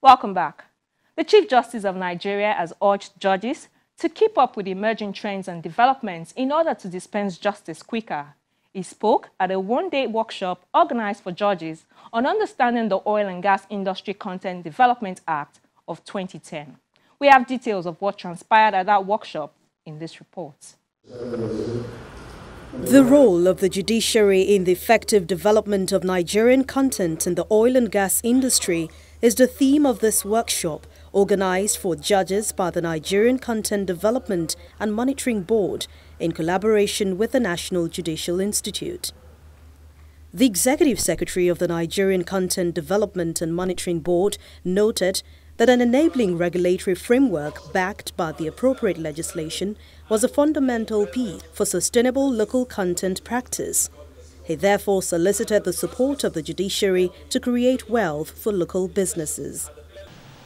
Welcome back. The Chief Justice of Nigeria has urged judges to keep up with emerging trends and developments in order to dispense justice quicker. He spoke at a one-day workshop organized for judges on understanding the Oil and Gas Industry Content Development Act of 2010. We have details of what transpired at that workshop in this report. The role of the judiciary in the effective development of Nigerian content in the oil and gas industry is the theme of this workshop, organized for judges by the Nigerian Content Development and Monitoring Board in collaboration with the National Judicial Institute. The Executive Secretary of the Nigerian Content Development and Monitoring Board noted that an enabling regulatory framework backed by the appropriate legislation was a fundamental piece for sustainable local content practice. He therefore solicited the support of the judiciary to create wealth for local businesses.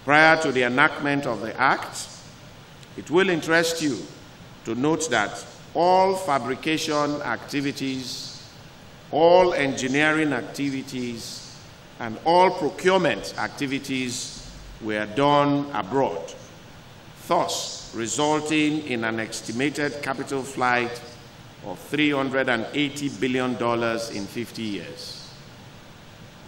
Prior to the enactment of the Act, it will interest you to note that all fabrication activities, all engineering activities, and all procurement activities were done abroad, thus resulting in an estimated capital flight of $380 billion in 50 years.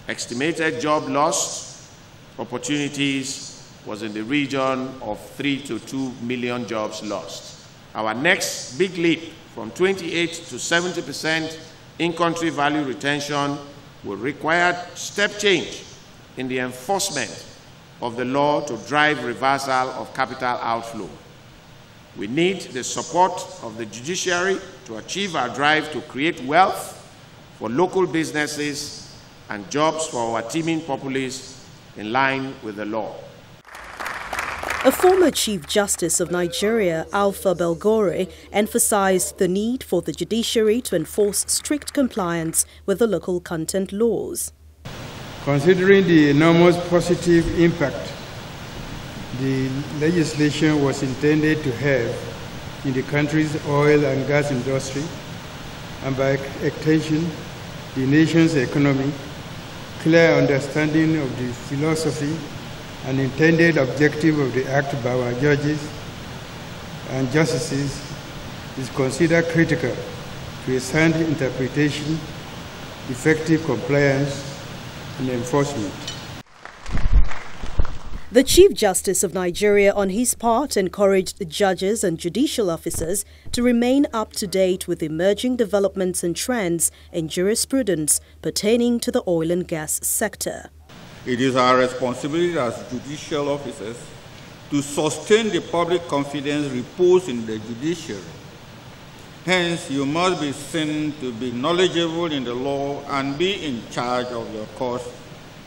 Estimated job loss opportunities was in the region of 3 to 2 million jobs lost. Our next big leap from 28 to 70% in-country value retention will require step change in the enforcement of the law to drive reversal of capital outflow. We need the support of the judiciary to achieve our drive to create wealth for local businesses and jobs for our teeming populace in line with the law. A former Chief Justice of Nigeria, Alpha Belgore, emphasized the need for the judiciary to enforce strict compliance with the local content laws. Considering the enormous positive impact the legislation was intended to have in the country's oil and gas industry, and by extension, the nation's economy, clear understanding of the philosophy and intended objective of the Act by our judges and justices is considered critical to a sound interpretation, effective compliance, and enforcement. The Chief Justice of Nigeria, on his part, encouraged judges and judicial officers to remain up to date with emerging developments and trends in jurisprudence pertaining to the oil and gas sector. It is our responsibility as judicial officers to sustain the public confidence reposed in the judiciary. Hence, you must be seen to be knowledgeable in the law and be in charge of your cause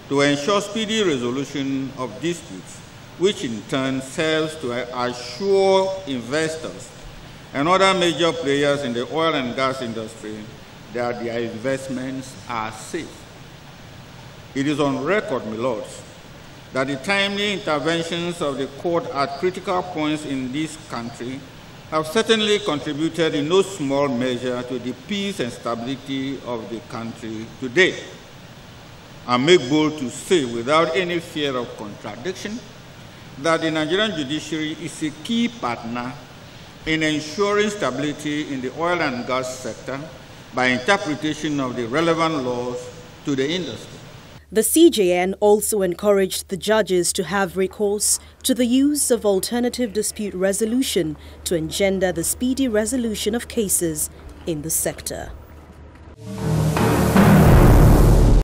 to ensure speedy resolution of disputes, which in turn serves to assure investors and other major players in the oil and gas industry that their investments are safe. It is on record, my lords, that the timely interventions of the court at critical points in this country have certainly contributed in no small measure to the peace and stability of the country today. I make bold to say, without any fear of contradiction, that the Nigerian judiciary is a key partner in ensuring stability in the oil and gas sector by interpretation of the relevant laws to the industry. The CJN also encouraged the judges to have recourse to the use of alternative dispute resolution to engender the speedy resolution of cases in the sector.